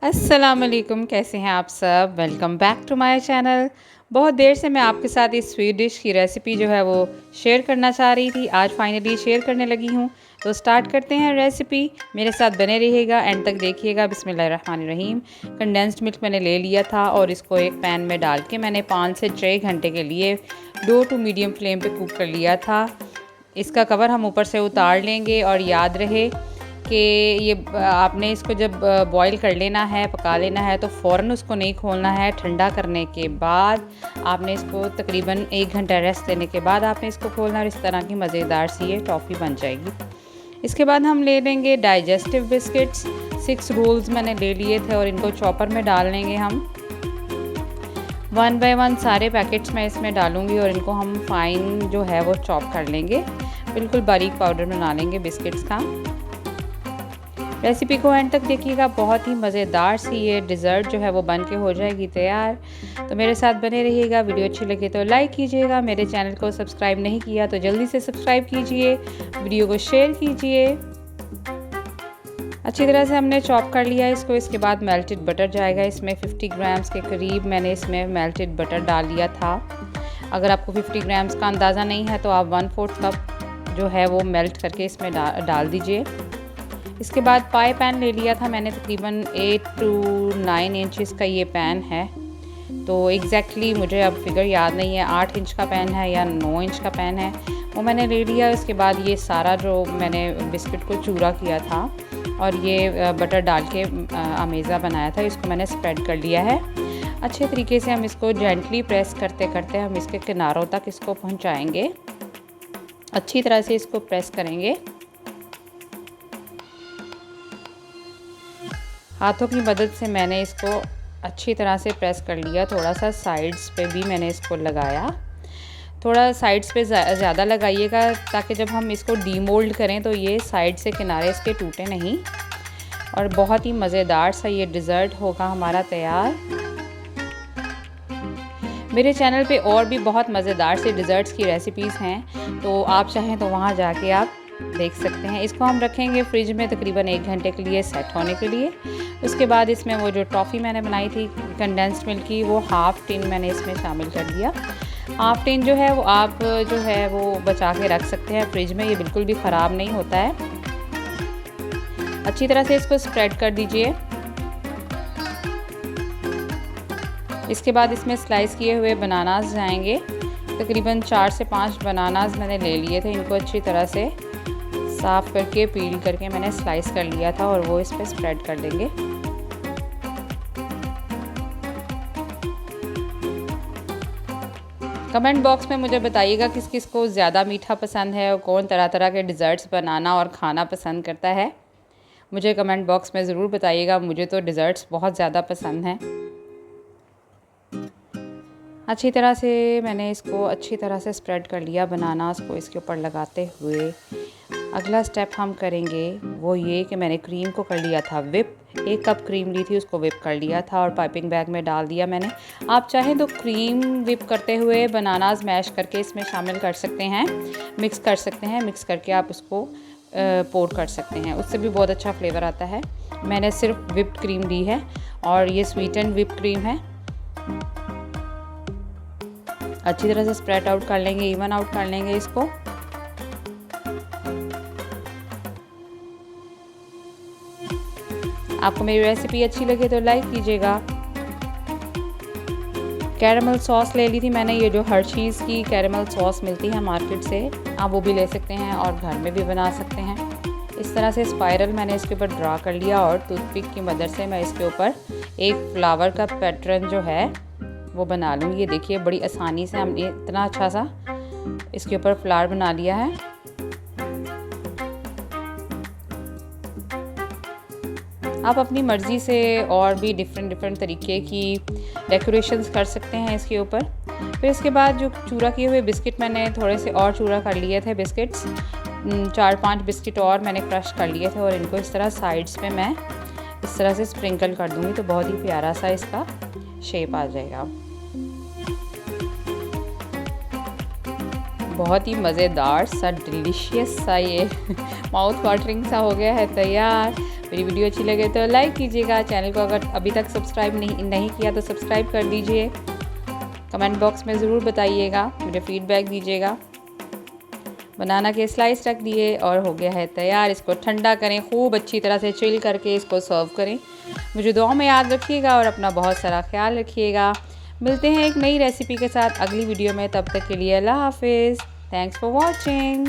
अस्सलामुअलैकुम, कैसे हैं आप सब। Welcome back to my channel. बहुत देर से मैं आपके साथ इस स्वीट डिश की रेसिपी जो है वो शेयर करना चाह रही थी। आज फाइनली शेयर करने लगी हूँ, तो स्टार्ट करते हैं रेसिपी। मेरे साथ बने रहिएगा, एंड तक देखिएगा। बिस्मिल्लाहिर्रहमानिर्रहीम। कंडेंस्ड मिल्क मैंने ले लिया था और इसको एक पैन में डाल के मैंने 5 से 6 घंटे के लिए लो टू मीडियम फ्लेम पे कुक कर लिया था। इसका कवर हम ऊपर से उतार लेंगे और याद रहे कि ये आपने इसको जब बॉईल कर लेना है, पका लेना है, तो फ़ौरन उसको नहीं खोलना है। ठंडा करने के बाद आपने इसको तकरीबन 1 घंटा रेस्ट देने के बाद आपने इसको खोलना, और इस तरह की मज़ेदार सी ये टॉफ़ी बन जाएगी। इसके बाद हम ले लेंगे डाइजेस्टिव बिस्किट्स। 6 रोल्स मैंने ले लिए थे और इनको चॉपर में डाल लेंगे हम। 1 बाय 1 सारे पैकेट्स मैं इसमें डालूँगी और इनको हम फाइन जो है वो चॉप कर लेंगे। बिल्कुल बारीक पाउडर बना लेंगे बिस्किट्स का। रेसिपी को एंड तक देखिएगा, बहुत ही मज़ेदार सी ये डिज़र्ट जो है वो बन के हो जाएगी तैयार। तो मेरे साथ बने रहिएगा। वीडियो अच्छी लगे तो लाइक कीजिएगा। मेरे चैनल को सब्सक्राइब नहीं किया तो जल्दी से सब्सक्राइब कीजिए। वीडियो को शेयर कीजिए। अच्छी तरह से हमने चॉप कर लिया इसको। इसके बाद मेल्टेड बटर जाएगा इसमें। 50 ग्राम्स के करीब मैंने इसमें मेल्टेड बटर डाल लिया था। अगर आपको 50 ग्राम्स का अंदाज़ा नहीं है तो आप 1/4 कप जो है वो मेल्ट करके इसमें डाल दीजिए। इसके बाद पाई पैन ले लिया था मैंने, तकरीबन 8 to 9 इंचज़ का ये पैन है। तो एग्जैक्टली मुझे अब फिगर याद नहीं है 8 इंच का पैन है या 9 इंच का पैन है, वो मैंने ले लिया। इसके बाद ये सारा जो मैंने बिस्किट को चूरा किया था और ये बटर डाल के अमेज़ा बनाया था, इसको मैंने स्प्रेड कर लिया है। अच्छे तरीके से हम इसको जेंटली प्रेस करते करते हम इसके किनारों तक इसको पहुँचाएँगे। अच्छी तरह से इसको प्रेस करेंगे। हाथों की मदद से मैंने इसको अच्छी तरह से प्रेस कर लिया। थोड़ा सा साइड्स पे भी मैंने इसको लगाया। थोड़ा साइड्स पे ज़्यादा लगाइएगा ताकि जब हम इसको डीमोल्ड करें तो ये साइड से किनारे इसके टूटे नहीं, और बहुत ही मज़ेदार सा ये डिज़र्ट होगा हमारा तैयार। मेरे चैनल पे और भी बहुत मज़ेदार से डिज़र्ट्स की रेसिपीज़ हैं, तो आप चाहें तो वहाँ जाके आप देख सकते हैं। इसको हम रखेंगे फ्रिज में तकरीबन 1 घंटे के लिए सेट होने के लिए। उसके बाद इसमें वो जो टॉफ़ी मैंने बनाई थी कंडेंस्ड मिल्क की, वो हाफ़ टिन मैंने इसमें शामिल कर दिया। हाफ़ टिन जो है वो आप जो है वो बचा के रख सकते हैं फ्रिज में, ये बिल्कुल भी ख़राब नहीं होता है। अच्छी तरह से इसको स्प्रेड कर दीजिए। इसके बाद इसमें स्लाइस किए हुए बनानास जाएंगे। तकरीबन 4 से 5 बनानास मैंने ले लिए थे। इनको अच्छी तरह से साफ़ करके पील करके मैंने स्लाइस कर लिया था और वो इस पर स्प्रेड कर देंगे। कमेंट बॉक्स में मुझे बताइएगा किस किस को ज़्यादा मीठा पसंद है और कौन तरह तरह के डिज़र्ट्स बनाना और खाना पसंद करता है। मुझे कमेंट बॉक्स में ज़रूर बताइएगा। मुझे तो डिज़र्ट्स बहुत ज़्यादा पसंद हैं। अच्छी तरह से मैंने इसको अच्छी तरह से स्प्रेड कर लिया बनानास को इसके ऊपर लगाते हुए। अगला स्टेप हम करेंगे वो ये कि मैंने क्रीम को कर लिया था विप। 1 कप क्रीम ली थी, उसको विप कर लिया था और पाइपिंग बैग में डाल दिया मैंने। आप चाहें तो क्रीम विप करते हुए बनानास मैश करके इसमें शामिल कर सकते हैं, मिक्स कर सकते हैं। मिक्स करके आप उसको पोर कर सकते हैं, उससे भी बहुत अच्छा फ्लेवर आता है। मैंने सिर्फ विप्ड क्रीम ली है और ये स्वीटेंड विप क्रीम है। अच्छी तरह से स्प्रेड आउट कर लेंगे, इवन आउट कर लेंगे इसको। आपको मेरी रेसिपी अच्छी लगे तो लाइक कीजिएगा। कैरेमल सॉस ले ली थी मैंने, ये जो हर्शीज़ की कैरेमल सॉस मिलती है मार्केट से, आप वो भी ले सकते हैं और घर में भी बना सकते हैं। इस तरह से स्पाइरल मैंने इसके ऊपर ड्रा कर लिया और टूथपिक की मदद से मैं इसके ऊपर एक फ्लावर का पैटर्न जो है वो बना लूँगी। ये देखिए बड़ी आसानी से हमने इतना अच्छा सा इसके ऊपर फ्लावर बना लिया है। आप अपनी मर्ज़ी से और भी डिफरेंट तरीके की डेकोरेशंस कर सकते हैं इसके ऊपर। फिर इसके बाद जो चूरा किए हुए बिस्किट मैंने थोड़े से और चूरा कर लिए थे बिस्किट्स, 4-5 बिस्किट और मैंने क्रश कर लिए थे और इनको इस तरह साइड्स पे मैं इस तरह से स्प्रिंकल कर दूँगी, तो बहुत ही प्यारा सा इसका शेप आ जाएगा। बहुत ही मज़ेदार सा डिलीशियस सा ये माउथ वाटरिंग सा हो गया है तैयार। मेरी वीडियो अच्छी लगे तो लाइक कीजिएगा। चैनल को अगर अभी तक सब्सक्राइब नहीं किया तो सब्सक्राइब कर दीजिए। कमेंट बॉक्स में ज़रूर बताइएगा, मुझे फीडबैक दीजिएगा। बनाना के स्लाइस रख दिए और हो गया है तैयार। इसको ठंडा करें, खूब अच्छी तरह से चिल करके इसको सर्व करें। मुझे दुआ में याद रखिएगा और अपना बहुत सारा ख्याल रखिएगा। मिलते हैं एक नई रेसिपी के साथ अगली वीडियो में, तब तक के लिए अल्लाह हाफिज़। Thanks for watching.